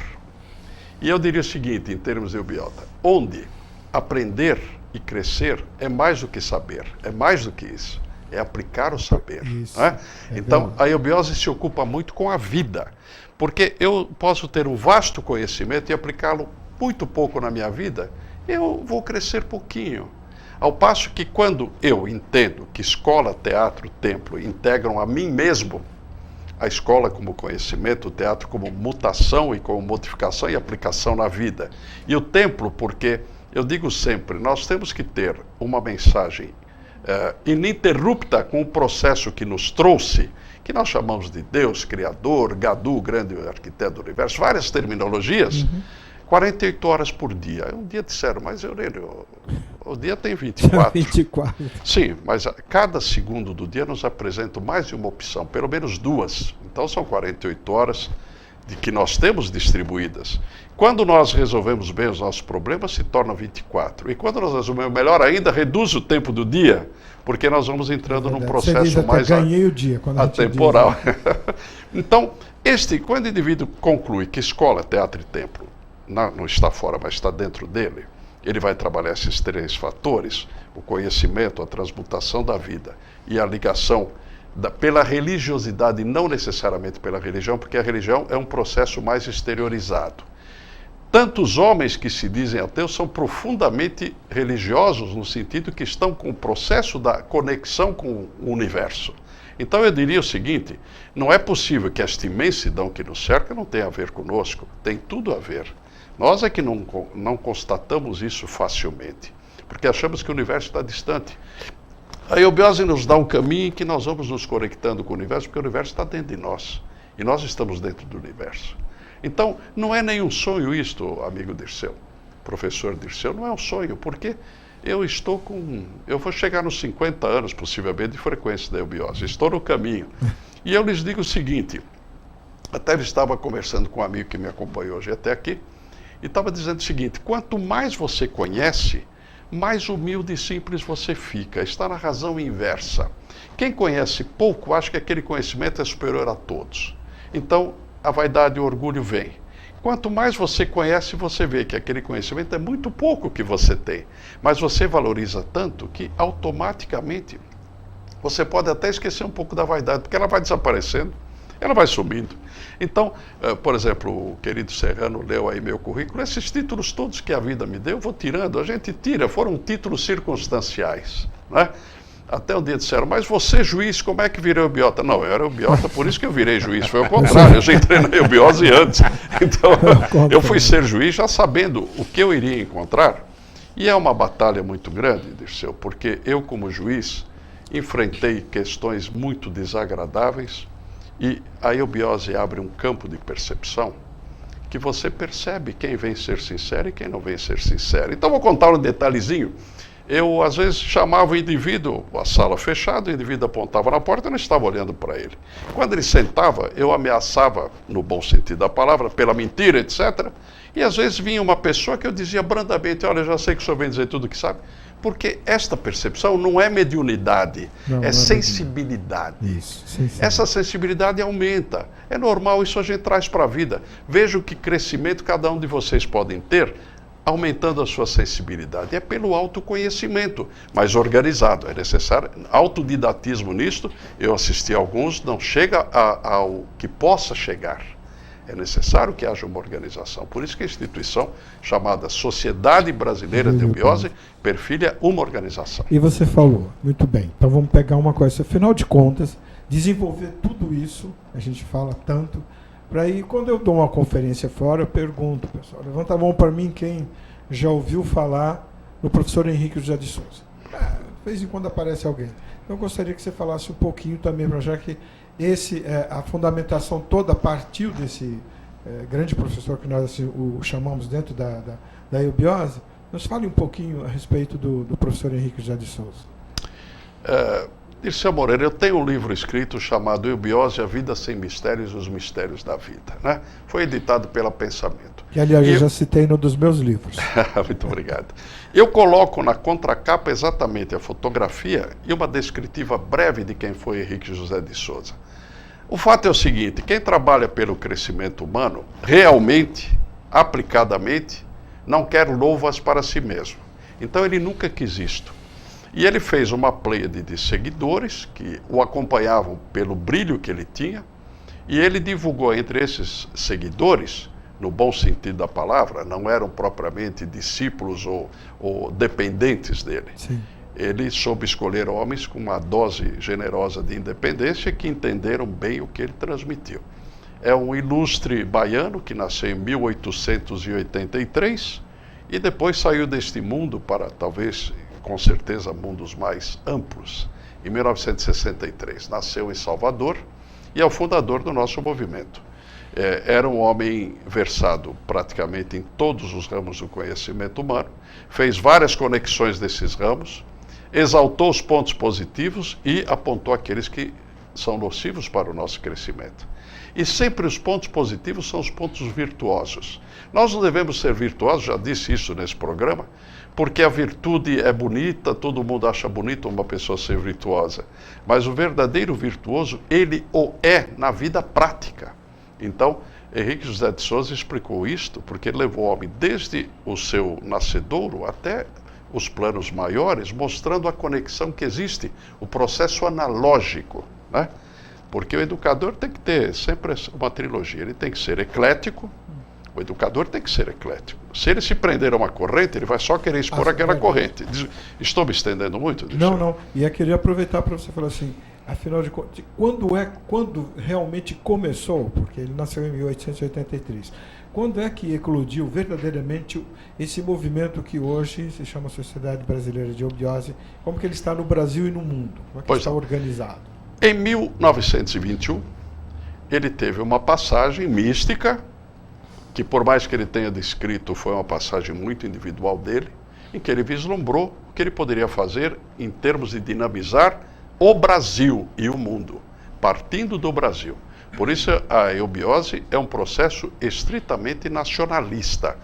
E eu diria o seguinte, em termos de eubiota: onde aprender e crescer é mais do que saber, é mais do que isso, é aplicar o saber. Isso, né? Então, a eubiose se ocupa muito com a vida, porque eu posso ter um vasto conhecimento e aplicá-lo muito pouco na minha vida, eu vou crescer pouquinho. Ao passo que quando eu entendo que escola, teatro, templo integram a mim mesmo, a escola como conhecimento, o teatro como mutação e como modificação e aplicação na vida, e o templo porque, eu digo sempre, nós temos que ter uma mensagem ininterrupta com o processo que nos trouxe, que nós chamamos de Deus, Criador, Gadu, grande arquiteto do universo, várias terminologias, 48 horas por dia. Um dia disseram, mas Aurélio, o dia tem 24. 24. Sim, mas cada segundo do dia nos apresenta mais de uma opção, pelo menos duas. Então são 48 horas de que nós temos distribuídas. Quando nós resolvemos bem os nossos problemas, se torna 24. E quando nós resolvemos melhor ainda, reduz o tempo do dia, porque nós vamos entrando num processo mais ganhei o dia, quando atemporal. Então, quando o indivíduo conclui que escola, teatro e templo não está fora, mas está dentro dele, ele vai trabalhar esses três fatores: o conhecimento, a transmutação da vida e a ligação pela religiosidade, não necessariamente pela religião, porque a religião é um processo mais exteriorizado. Tantos homens que se dizem ateus são profundamente religiosos, no sentido que estão com o processo da conexão com o universo. Então eu diria o seguinte: não é possível que esta imensidão que nos cerca não tenha a ver conosco, tem tudo a ver. Nós é que não constatamos isso facilmente, porque achamos que o universo está distante. A eubiose nos dá um caminho em que nós vamos nos conectando com o universo, porque o universo está dentro de nós, e nós estamos dentro do universo. Então, não é nenhum sonho isto, amigo Dirceu, professor Dirceu, não é um sonho, porque eu vou chegar nos 50 anos, possivelmente, de frequência da eubiose, estou no caminho. E eu lhes digo o seguinte, até estava conversando com um amigo que me acompanhou hoje até aqui, e estava dizendo o seguinte: quanto mais você conhece, mais humilde e simples você fica. Está na razão inversa. Quem conhece pouco acha que aquele conhecimento é superior a todos. Então, a vaidade e o orgulho vêm. Quanto mais você conhece, você vê que aquele conhecimento é muito pouco que você tem. Mas você valoriza tanto que automaticamente você pode até esquecer um pouco da vaidade, porque ela vai desaparecendo, ela vai sumindo. Então, por exemplo, o querido Serrano leu aí meu currículo, esses títulos todos que a vida me deu, eu vou tirando, a gente tira, foram títulos circunstanciais, né? Até um dia disseram, mas você, juiz, como é que virou eubiota? Não, eu era eubiota, por isso que eu virei juiz, foi o contrário, eu já entrei na eubiose antes. Então, eu fui ser juiz já sabendo o que eu iria encontrar, e é uma batalha muito grande, Dirceu, porque eu, como juiz, enfrentei questões muito desagradáveis, e a eubiose abre um campo de percepção que você percebe quem vem ser sincero e quem não vem ser sincero. Então, vou contar um detalhezinho. Eu, às vezes, chamava o indivíduo, a sala fechada, o indivíduo apontava na porta e eu não estava olhando para ele. Quando ele sentava, eu ameaçava, no bom sentido da palavra, pela mentira, etc. E, às vezes, vinha uma pessoa que eu dizia brandamente, olha, já sei que o senhor vem dizer tudo o que sabe. Porque esta percepção não é mediunidade, é sensibilidade. Isso, sensibilidade. Essa sensibilidade aumenta. É normal, isso a gente traz para a vida. Veja o que crescimento cada um de vocês podem ter, aumentando a sua sensibilidade. É pelo autoconhecimento, mas organizado. É necessário autodidatismo nisto. Eu assisti a alguns, não chega ao que possa chegar. É necessário que haja uma organização. Por isso que a instituição chamada Sociedade Brasileira de Eubiose perfilha uma organização. E você falou, muito bem, então vamos pegar uma coisa, afinal de contas, desenvolver tudo isso, a gente fala tanto, para aí, quando eu dou uma conferência fora, eu pergunto, pessoal, levanta a mão para mim quem já ouviu falar no professor Henrique José de Souza. De vez em quando aparece alguém. Então eu gostaria que você falasse um pouquinho também, já que a fundamentação toda partiu desse grande professor que nós assim, o chamamos dentro da eubiose. Nos fale um pouquinho a respeito do professor Henrique José de Souza. Dirceu Moreira, eu tenho um livro escrito chamado Eubiose, a Vida Sem Mistérios e os Mistérios da Vida. Né? Foi editado pela Pensamento. Que, aliás, eu já citei num dos meus livros. Muito obrigado. Eu coloco na contracapa exatamente a fotografia e uma descritiva breve de quem foi Henrique José de Souza. O fato é o seguinte, quem trabalha pelo crescimento humano, realmente, aplicadamente, não quer louvas para si mesmo. Então ele nunca quis isto. E ele fez uma pleiade de seguidores que o acompanhavam pelo brilho que ele tinha, e ele divulgou entre esses seguidores, no bom sentido da palavra, não eram propriamente discípulos ou dependentes dele. Sim. Ele soube escolher homens com uma dose generosa de independência que entenderam bem o que ele transmitiu. É um ilustre baiano que nasceu em 1883 e depois saiu deste mundo para talvez com certeza mundos mais amplos, em 1963. Nasceu em Salvador e é o fundador do nosso movimento. Era um homem versado praticamente em todos os ramos do conhecimento humano, fez várias conexões desses ramos, exaltou os pontos positivos e apontou aqueles que são nocivos para o nosso crescimento. E sempre os pontos positivos são os pontos virtuosos. Nós não devemos ser virtuosos, já disse isso nesse programa, porque a virtude é bonita, todo mundo acha bonito uma pessoa ser virtuosa. Mas o verdadeiro virtuoso, ele o é na vida prática. Então, Henrique José de Souza explicou isto, porque ele levou o homem desde o seu nascedouro até os planos maiores, mostrando a conexão que existe, o processo analógico, né? Porque o educador tem que ter sempre uma trilogia, ele tem que ser eclético, o educador tem que ser eclético. Se ele se prender a uma corrente, ele vai só querer expor aquela corrente. Estou me estendendo muito? Não. E eu queria aproveitar para você falar assim, afinal de contas, quando realmente começou, porque ele nasceu em 1883, quando é que eclodiu verdadeiramente esse movimento que hoje se chama Sociedade Brasileira de Eubiose, como que ele está no Brasil e no mundo? Como é que está organizado? Em 1921, ele teve uma passagem mística, que por mais que ele tenha descrito, foi uma passagem muito individual dele, em que ele vislumbrou o que ele poderia fazer em termos de dinamizar o Brasil e o mundo, partindo do Brasil. Por isso a eubiose é um processo estritamente nacionalista,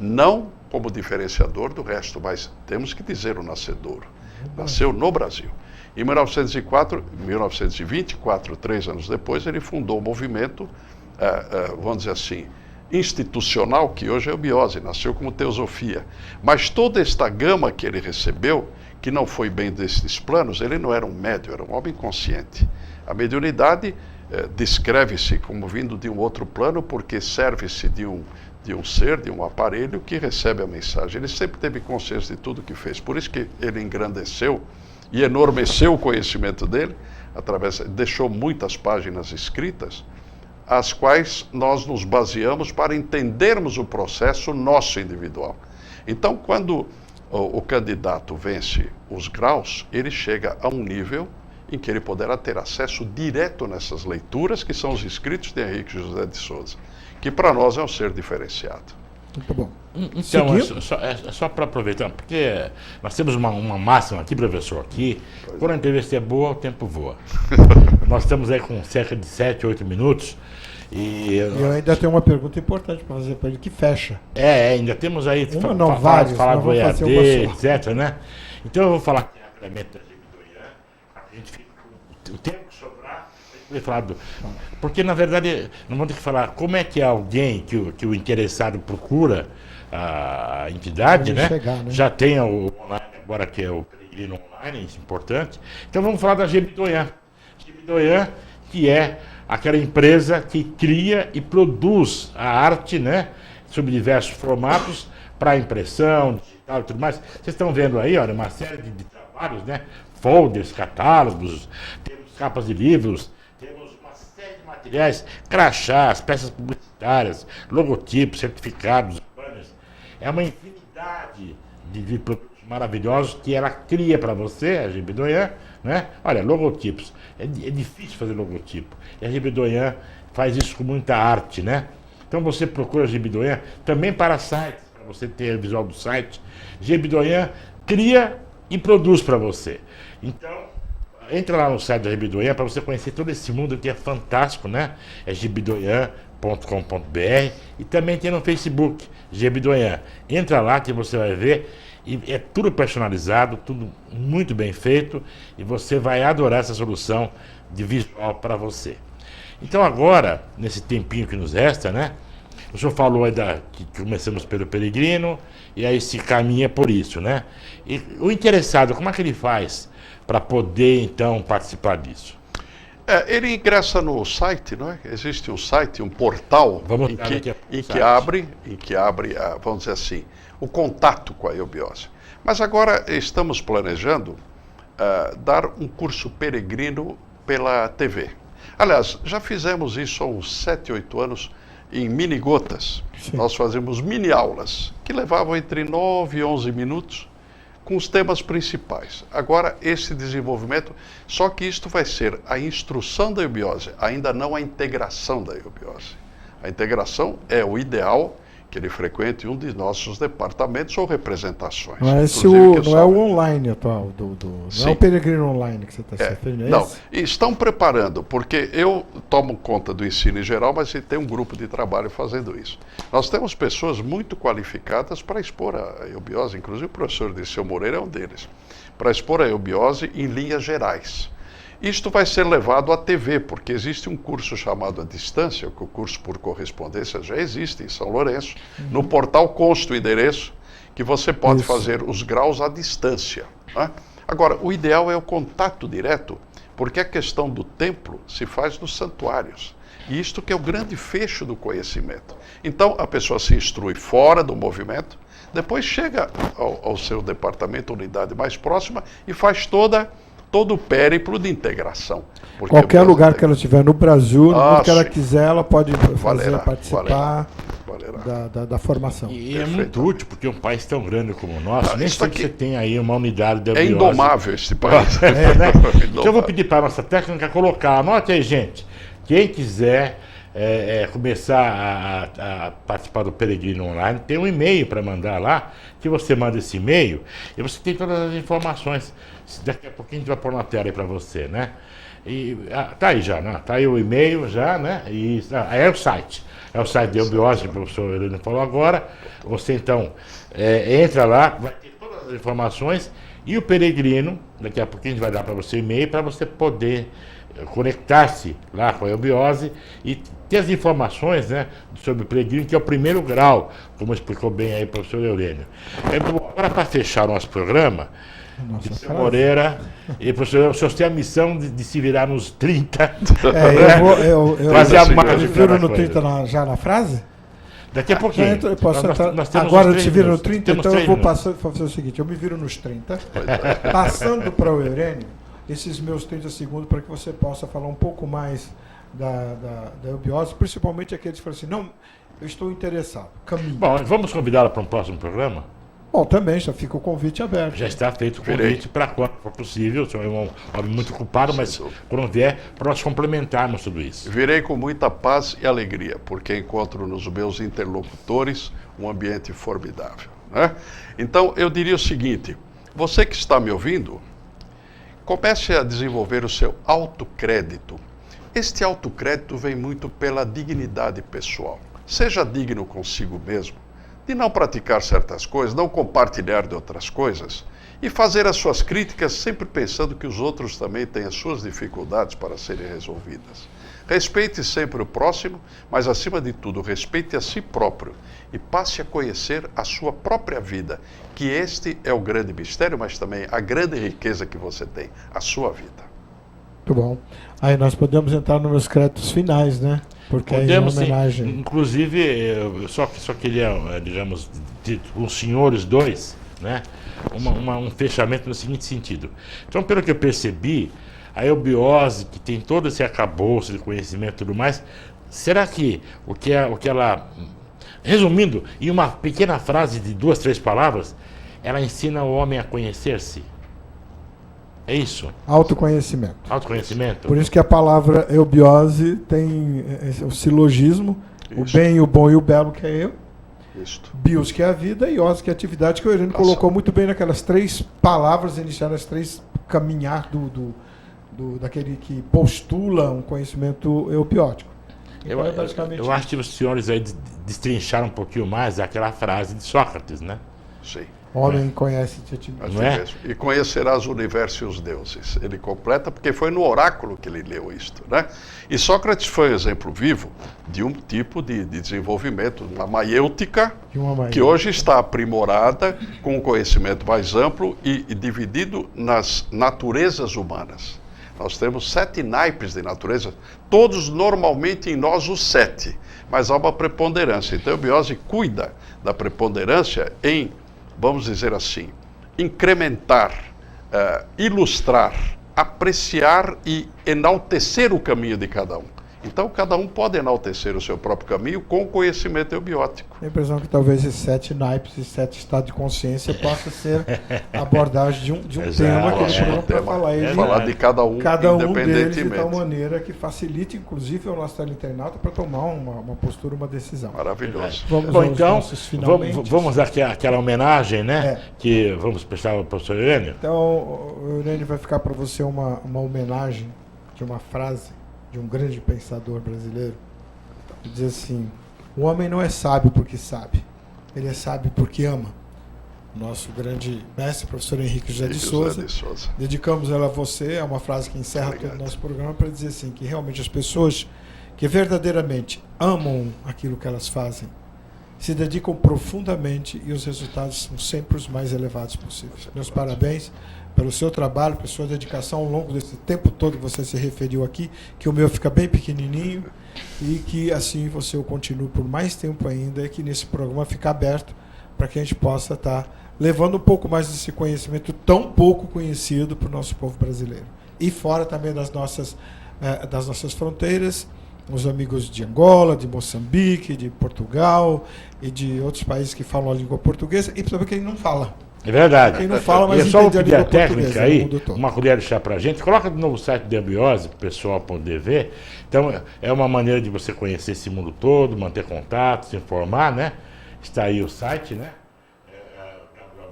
não como diferenciador do resto, mas temos que dizer o nascedouro. Nasceu no Brasil. Em 1924, 3 anos depois, ele fundou o movimento, vamos dizer assim, institucional, que hoje é eubiose, nasceu como teosofia. Mas toda esta gama que ele recebeu, que não foi bem desses planos, ele não era um médium, era um homem consciente. A mediunidade descreve-se como vindo de um outro plano, porque serve-se de um ser, de um aparelho que recebe a mensagem. Ele sempre teve consciência de tudo que fez. Por isso que ele engrandeceu e enormeceu o conhecimento dele, deixou muitas páginas escritas, as quais nós nos baseamos para entendermos o processo nosso individual. Então, quando o candidato vence os graus, ele chega a um nível em que ele poderá ter acesso direto nessas leituras, que são os escritos de Henrique José de Souza, que para nós é um ser diferenciado. Muito bom. Então, é só para aproveitar, porque nós temos uma máxima aqui, professor, que quando a entrevista é boa, o tempo voa. Nós estamos aí com cerca de 7, 8 minutos. E eu ainda tenho uma pergunta importante para fazer para ele, que fecha. Ainda temos aí falar do EAD, etc, né? Então eu vou falar rapidamente da Gemidoian, a gente fica com o tempo que sobrar, a gente vai falar porque na verdade, nós vamos ter que falar como é que alguém que o interessado procura a entidade, né? Já tem o online agora, que é o Peregrino Online, isso é importante. Então vamos falar da Gemidoian. Gemidoian, que é aquela empresa que cria e produz a arte, né, sob diversos formatos, para impressão, digital e tudo mais. Vocês estão vendo aí, olha, uma série de trabalhos, né, folders, catálogos, temos capas de livros, temos uma série de materiais, crachás, peças publicitárias, logotipos, certificados, banners. É uma infinidade de produtos maravilhosos que ela cria para você, a Gemidoian, né? Olha, logotipos. É difícil fazer logotipo. E a Gemidoian faz isso com muita arte, né? Então você procura a Gemidoian também para sites, para você ter o visual do site. Gemidoian cria e produz para você. Então, entra lá no site da Gemidoian para você conhecer todo esse mundo que é fantástico, né? É gemidoian.com.br e também tem no Facebook, Gemidoian. Entra lá que você vai ver. E é tudo personalizado, tudo muito bem feito, e você vai adorar essa solução de visual para você. Então agora, nesse tempinho que nos resta, né? O senhor falou aí que começamos pelo Peregrino, e aí se caminha por isso, né? E o interessado, como é que ele faz para poder, então, participar disso? Ele ingressa no site, não é? Existe um site, um portal, em que abre, vamos dizer assim, o contato com a eubiose. Mas agora estamos planejando dar um curso peregrino pela TV. Aliás, já fizemos isso há uns 7, 8 anos em mini-gotas. Nós fazemos mini-aulas, que levavam entre 9 e 11 minutos, com os temas principais. Agora, esse desenvolvimento, só que isto vai ser a instrução da eubiose, ainda não a integração da eubiose. A integração é o ideal que ele frequente um de nossos departamentos ou representações. Não é, não é o online atual, não é o peregrino online que você está se referindo, é não, esse? estão preparando, porque eu tomo conta do ensino em geral, mas tem um grupo de trabalho fazendo isso. Nós temos pessoas muito qualificadas para expor a eubiose, inclusive o professor Dirceu Moreira é um deles, para expor a eubiose em linhas gerais. Isto vai ser levado à TV, porque existe um curso chamado à distância, que o curso por correspondência já existe em São Lourenço. No portal consta o endereço que você pode fazer os graus à distância. Né? Agora, o ideal é o contato direto, porque a questão do templo se faz nos santuários. E isto que é o grande fecho do conhecimento. Então, a pessoa se instrui fora do movimento, depois chega ao seu departamento, unidade mais próxima, e faz todo o périplo de integração. Qualquer lugar que ela estiver no Brasil, no mundo que ela quiser, ela pode participar da formação. E é muito útil, porque um país tão grande como o nosso, nem sei que você tem aí uma unidade da eubiose. É indomável esse país. Né? Então eu vou pedir para a nossa técnica colocar, anote aí, gente, quem quiser começar a participar do Peregrino Online, tem um e-mail para mandar lá, que você manda esse e-mail e você tem todas as informações. Daqui a pouquinho a gente vai pôr na tela aí para você, né? E tá aí já, né? Tá aí o e-mail já, né? E é o site. É o site da eubiose, que o professor Heleno falou agora. Você então entra lá, vai ter todas as informações e o Peregrino, daqui a pouquinho a gente vai dar para você o e-mail para você poder conectar-se lá com a eubiose e ter as informações, né, sobre o Peregrino, que é o primeiro grau, como explicou bem aí o professor Eurênio. Agora, para fechar o nosso programa, professor Moreira, e professor, o senhor tem a missão de se virar nos 30. Eu fazer a me viro no 30 já na frase? Daqui a pouquinho. Agora eu se viro no 30, então eu vou fazer o seguinte, eu me viro nos 30, passando para o Eurênio, esses meus 30 segundos para que você possa falar um pouco mais da eubiose, principalmente aqueles que falam assim, não, eu estou interessado, caminho. Bom, vamos convidá-la para um próximo programa? Bom, também já fica o convite aberto. Já está feito o convite para quando for possível. O senhor é um homem muito ocupado, mas quando vier, para nós complementarmos tudo isso. Virei com muita paz e alegria, porque encontro nos meus interlocutores um ambiente formidável. Né? Então, eu diria o seguinte, você que está me ouvindo, comece a desenvolver o seu autocrédito. Este autocrédito vem muito pela dignidade pessoal. Seja digno consigo mesmo, de não praticar certas coisas, não compartilhar de outras coisas e fazer as suas críticas sempre pensando que os outros também têm as suas dificuldades para serem resolvidas. Respeite sempre o próximo, mas acima de tudo, respeite a si próprio e passe a conhecer a sua própria vida, que este é o grande mistério, mas também a grande riqueza que você tem, a sua vida. Muito bom. Aí nós podemos entrar nos créditos finais, né? Porque podemos, é uma homenagem. Sim. Inclusive, eu só queria, digamos, com os senhores dois, né? Um fechamento no seguinte sentido. Então, pelo que eu percebi, a eubiose, que tem todo esse arcabouço de conhecimento e tudo mais, será que o que ela... Resumindo, em uma pequena frase de 2, 3 palavras, ela ensina o homem a conhecer-se? É isso? Autoconhecimento. Autoconhecimento. Por isso que a palavra eubiose tem o silogismo, isso. O bem, o bom e o belo, que é eu. Isto. Bios, que é a vida, e os, que é a atividade, que o Eurênio colocou muito bem naquelas 3 palavras iniciais, as 3 caminhar daquele que postula um conhecimento eubiótico. Então, eu acho que os senhores aí destrincharam um pouquinho mais aquela frase de Sócrates, né? Sim. Homem conhece-te a ti mesmo. E conhecerás o universo e os deuses. Ele completa, porque foi no oráculo que ele leu isto, né? E Sócrates foi um exemplo vivo de um tipo de desenvolvimento, uma maiêutica, que hoje está aprimorada, com um conhecimento mais amplo e dividido nas naturezas humanas. Nós temos 7 naipes de natureza, todos normalmente em nós os 7, mas há uma preponderância. Então a eubiose cuida da preponderância em, vamos dizer assim, incrementar, ilustrar, apreciar e enaltecer o caminho de cada um. Então, cada um pode enaltecer o seu próprio caminho com conhecimento eubiótico. A impressão que talvez esses 7 naipes e 7 estados de consciência possa ser a abordagem de um tema que eles foram para falar. Falar de cada um deles de tal independentemente. maneira que facilite, inclusive, o nosso teleinternauta para tomar uma postura, uma decisão. Maravilhoso. Vamos Bom, aos então, nossos finalmente. vamos dar àquela homenagem, né? É. Que vamos prestar ao professor Eurênio. Então, o Eurênio vai ficar para você uma homenagem de uma frase de um grande pensador brasileiro, que diz assim: o homem não é sábio porque sabe, ele é sábio porque ama. Nosso grande mestre, professor Henrique José de Souza. Dedicamos ela a você, é uma frase que encerra todo o nosso programa, para dizer assim, que realmente as pessoas que verdadeiramente amam aquilo que elas fazem, se dedicam profundamente e os resultados são sempre os mais elevados possíveis. Meus parabéns pelo seu trabalho, pela sua dedicação ao longo desse tempo todo que você se referiu aqui, que o meu fica bem pequenininho e que assim você o continue por mais tempo ainda e que nesse programa fique aberto para que a gente possa estar levando um pouco mais desse conhecimento tão pouco conhecido para o nosso povo brasileiro. E fora também das nossas fronteiras, os amigos de Angola, de Moçambique, de Portugal e de outros países que falam a língua portuguesa, e principalmente quem não fala. É verdade. Quem não fala, mas e é só entende pedir a a língua técnica portuguesa aí, no mundo todo. uma colher de chá pra gente. Coloca no site do Ambiose, para o pessoal poder ver. Então, é uma maneira de você conhecer esse mundo todo, manter contato, se informar, né? Está aí o site, né?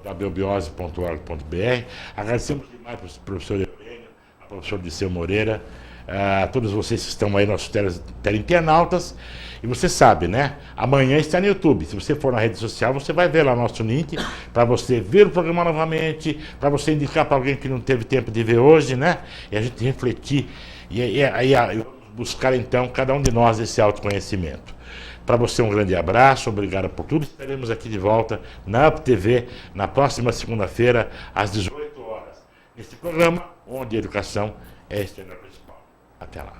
www.ambiose.org.br. Agradecemos demais ao professor Eurênio, ao professor Disseu Moreira, a todos vocês que estão aí, nossos teleinternautas. E você sabe, né? Amanhã está no YouTube. Se você for na rede social, você vai ver lá nosso link para você ver o programa novamente, para você indicar para alguém que não teve tempo de ver hoje, né? E a gente refletir e aí buscar então cada um de nós esse autoconhecimento. Para você um grande abraço, obrigado por tudo. Estaremos aqui de volta na UP TV na próxima segunda-feira às 18 horas. Nesse programa onde a educação é a estrela principal. Até lá.